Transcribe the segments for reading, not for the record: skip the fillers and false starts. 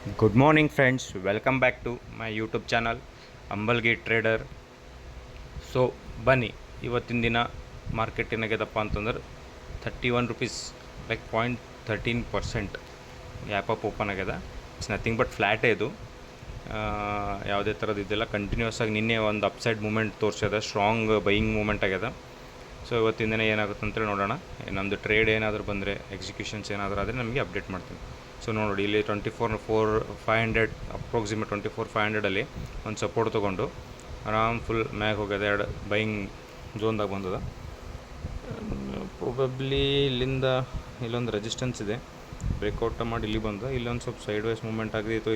Good morning friends, welcome back to my YouTube channel Ambalgi trader. So ಬನ್ನಿ, ಇವತ್ತಿನ ದಿನ market ಏನಾಗ್ಯದಪ್ಪ ಅಂತಂದ್ರೆ 31 rupees, like 0.13% gap up open ಆಗ್ಯದ. ಇಟ್ಸ್ ನಥಿಂಗ್ ಬಟ್ ಫ್ಲ್ಯಾಟೇ ಇದು. ಯಾವುದೇ ಥರದ್ದು ಇದೆಲ್ಲ ಕಂಟಿನ್ಯೂಸ್ ಆಗಿ ನಿನ್ನೆ ಒಂದು ಅಪ್ಸೈಡ್ ಮೂಮೆಂಟ್ ತೋರಿಸ್ಯದ, ಸ್ಟ್ರಾಂಗ್ ಬೈಯಿಂಗ್ ಮೂಮೆಂಟ್ ಆಗ್ಯದ. ಸೊ ಇವತ್ತಿನ ದಿನ ಏನಾಗುತ್ತೆ ಅಂತೇಳಿ ನೋಡೋಣ. ನಮ್ಮದು ಟ್ರೇಡ್ ಏನಾದರೂ ಬಂದರೆ, ಎಕ್ಸಿಕ್ಯೂಷನ್ಸ್ ಏನಾದರೂ ಆದರೆ ನಮಗೆ ಅಪ್ಡೇಟ್ ಮಾಡ್ತೀನಿ. ಸೊ ನೋಡಿ, ಇಲ್ಲಿ 24,500 ಅಪ್ರಾಕ್ಸಿಮೇಟ್ 24,500ಅಲ್ಲಿ ಒಂದು ಸಪೋರ್ಟ್ ತೊಗೊಂಡು ಆರಾಮ್ ಫುಲ್ ಮ್ಯಾಗ್ ಹೋಗ್ಯದ. ಎರಡು ಬೈಯಿಂಗ್ ಝೋನ್ದಾಗ ಬಂದದ. ಪ್ರೊಬಬ್ಲಿ ಇಲ್ಲಿಂದ ಇಲ್ಲೊಂದು ರೆಸಿಸ್ಟೆನ್ಸ್ ಇದೆ, ಬ್ರೇಕ್ಔಟ್ ಮಾಡಿ ಇಲ್ಲಿ ಬಂದ. ಇಲ್ಲೊಂದು ಸ್ವಲ್ಪ ಸೈಡ್ ವೈಸ್ ಮೂಮೆಂಟ್ ಆಗಿದೆ. ಇದು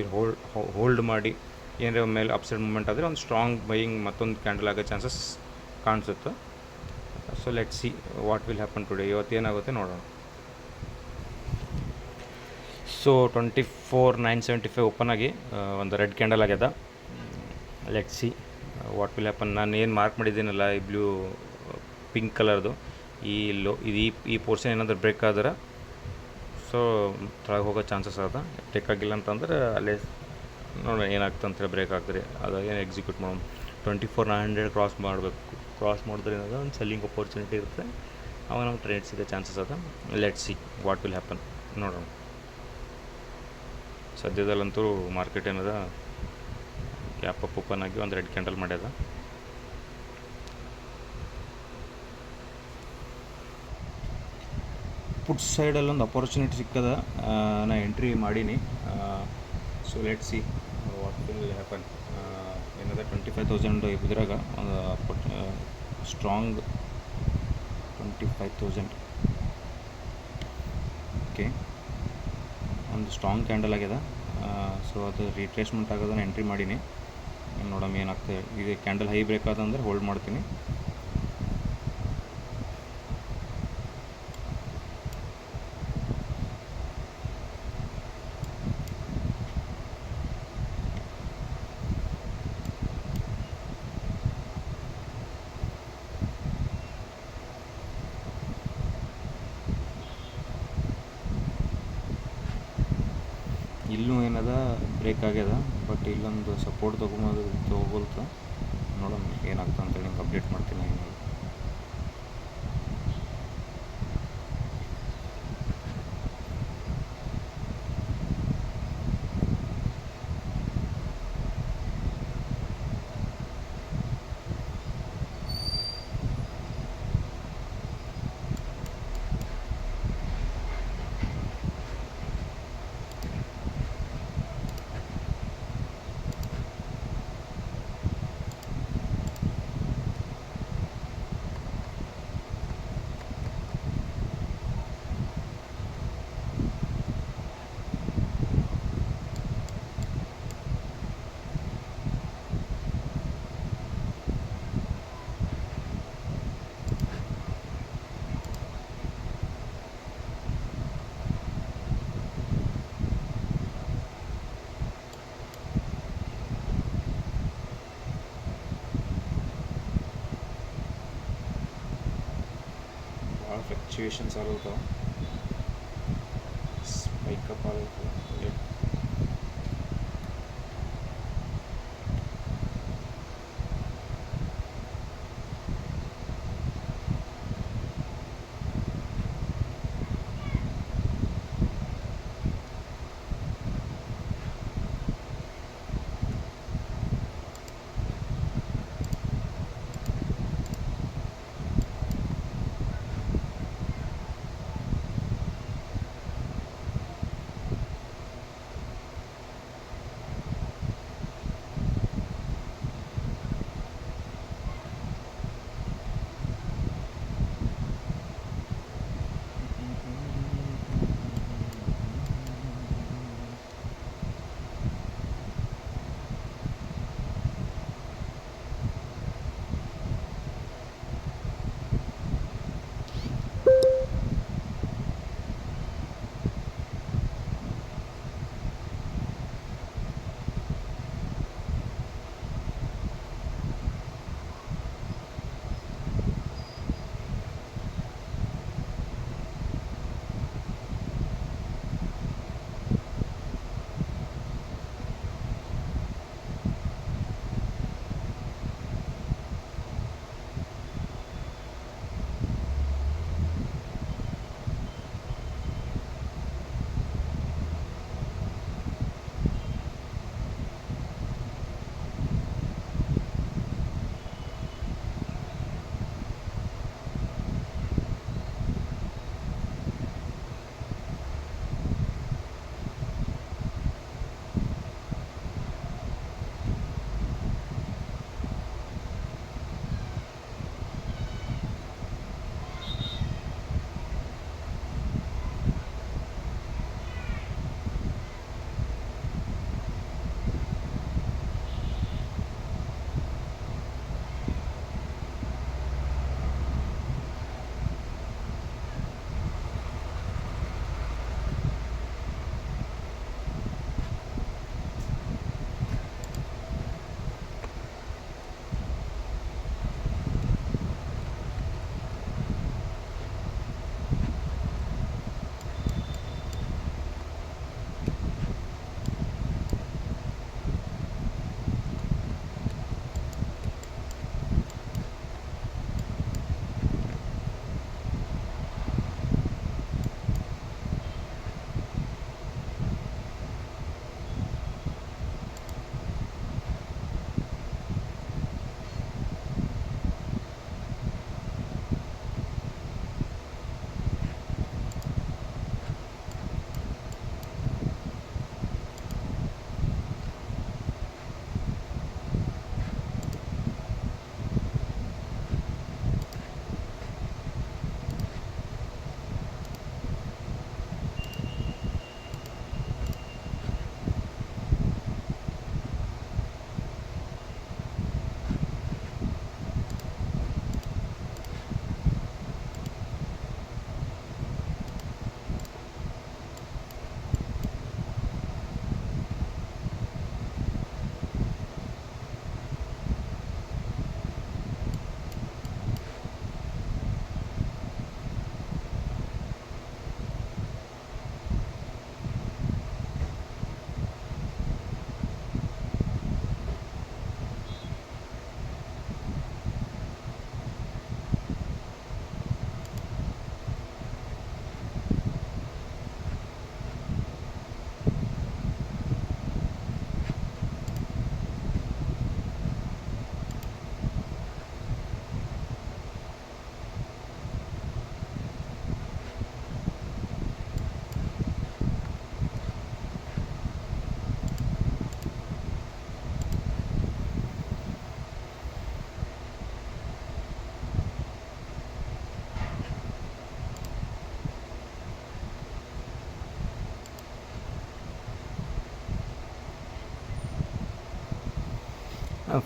ಹೋಲ್ಡ್ ಮಾಡಿ ಏನಾರ ಮೇಲೆ ಅಪ್ಸೈಡ್ ಮೂಮೆಂಟ್ ಆದರೆ ಒಂದು ಸ್ಟ್ರಾಂಗ್ ಬೈಯಿಂಗ್ ಮತ್ತೊಂದು ಕ್ಯಾಂಡಲ್ ಆಗೋ ಚಾನ್ಸಸ್ ಕಾಣಿಸುತ್ತೆ. So let see what will happen today. ಇವತ್ತು ಏನಾಗುತ್ತೆ ನೋಡೋಣ. ಸೊ 24,975 ಓಪನ್ ಆಗಿ ಒಂದು ರೆಡ್ ಕ್ಯಾಂಡಲ್ ಆಗ್ಯದ. Let see what will happen. ನಾನು ಏನು ಮಾರ್ಕ್ ಮಾಡಿದ್ದೀನಲ್ಲ, ಈ ಬ್ಲೂ ಪಿಂಕ್ ಕಲರ್ದು, ಇದು ಈ ಪೋರ್ಷನ್ ಏನಾದರೂ ಬ್ರೇಕ್ ಆದ್ರೆ ಸೊ ಕೆಳಗೆ ಹೋಗೋ ಚಾನ್ಸಸ್ ಅದ. ಬ್ರೇಕ್ ಆಗಿಲ್ಲ ಅಂತಂದ್ರೆ ಅಲ್ಲೇ ನೋಡೋಣ ಏನಾಗ್ತದೆ ಅಂತೇಳಿ. ಬ್ರೇಕ್ ಆಗ್ತದೆ ಅದು ಏನು ಎಕ್ಸಿಕ್ಯೂಟ್ ಮಾಡೋಣ. 24,900 ಕ್ರಾಸ್ ಮಾಡಬೇಕು. ಕ್ರಾಸ್ ಮಾಡಿದ್ರೆ ಏನಾದ ಒಂದು ಸೆಲ್ಲಿಂಗ್ ಅಪರ್ಚುನಿಟಿ ಇರುತ್ತೆ, ಅವಾಗ ನಾವು ಟ್ರೇಡ್ ಸಿಗೋ ಚಾನ್ಸಸ್ ಅದ. Let see what will happen ನೋಡೋಣ. ಸದ್ಯದಲ್ಲಂತೂ ಮಾರ್ಕೆಟ್ ಏನದ ಗ್ಯಾಪ್ ಅಪ್ ಓಪನ್ ಆಗಿ ಒಂದು ರೆಡ್ ಕ್ಯಾಂಡಲ್ ಮಾಡ್ಯದ. ಪುಟ್ ಸೈಡಲ್ಲಿ ಒಂದು ಅಪರ್ಚುನಿಟಿ ಸಿಕ್ಕದ, ನಾ ಎಂಟ್ರಿ ಮಾಡೀನಿ. So let see what will happen. ಏನದ 25,000 ಇದ್ರಾಗ ಒಂದು ಸ್ಟ್ರಾಂಗ್ 25,000 ಓಕೆ, ಒಂದು ಸ್ಟ್ರಾಂಗ್ ಕ್ಯಾಂಡಲ್ ಆಗ್ಯದ. ಸೊ ಅದು ರಿಟ್ರೇಸ್ಮೆಂಟ್ ಆಗೋದನ್ನು ಎಂಟ್ರಿ ಮಾಡೀನಿ. ನೋಡೋಣ ಏನಾಗ್ತದೆ. ಇದು ಕ್ಯಾಂಡಲ್ ಹೈ ಬ್ರೇಕ್ ಆದಂದ್ರೆ ಹೋಲ್ಡ್ ಮಾಡ್ತೀನಿ. ಇಲ್ಲೂ ಏನದ ಬ್ರೇಕ್ ಆಗ್ಯದ, ಬಟ್ ಇಲ್ಲೊಂದು ಸಪೋರ್ಟ್ ತೊಗೊಳ್ತ. ನೋಡೋಣ ಏನಾಗ್ತದೆ ಅಂತೇಳಿ ನಿಮ್ಗೆ ಅಪ್ಡೇಟ್ ಮಾಡ್ತೀನಿ. ಏನಾಗ ಭಾಳ ಫ್ಲಕ್ಚುಯೇಷನ್ಸ್ ಆಗಲ್ತಾವ, ಸ್ಪೈಕಪ್ ಆಗುತ್ತೆ.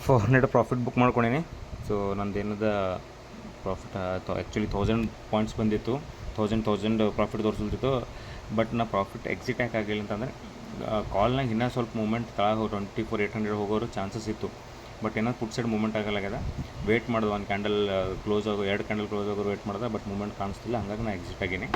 400 ಪ್ರಾಫಿಟ್ ಬುಕ್ ಮಾಡ್ಕೊಂಡೀನಿ. ಸೊ ನಂದೇನದ ಪ್ರಾಫಿಟ್ ಆ್ಯಕ್ಚುಲಿ 1000 ಪಾಯಿಂಟ್ಸ್ ಬಂದಿತ್ತು, 1000 ಪ್ರಾಫಿಟ್ ತೋರಿಸ್ತಿತ್ತು. ಬಟ್ ನಾ ಪ್ರಾಫಿಟ್ ಎಕ್ಸಿಟ್ ಯಾಕೆ ಆಗಿಲ್ಲ ಅಂತಂದರೆ ಕಾಲ್ನಾಗ ಇನ್ನೂ ಸ್ವಲ್ಪ ಮೂಮೆಂಟ್ ತಳಗೆ 24,800 ಹೋಗೋರು ಚಾನ್ಸಸ್ ಇತ್ತು. ಬಟ್ ಏನೋ ಪುಟ್ ಸೈಡ್ ಮೂಮೆಂಟ್ ಆಗಲಾಗ್ಯದ. ವೇಟ್ ಮಾಡೋದು, ಒಂದು ಕ್ಯಾಂಡಲ್ ಕ್ಲೋಸ್ ಆಗೋ 2 ಕ್ಯಾಂಡಲ್ ಕ್ಲೋಸ್ ಆಗೋರು ವೇಟ್ ಮಾಡಿದೆ, ಬಟ್ ಮೂಮೆಂಟ್ ಕಾಣಿಸ್ತಿಲ್ಲ. ಹಂಗಾಗಿ ನಾನು ಎಕ್ಸಿಟ್ ಆಗೀನಿ.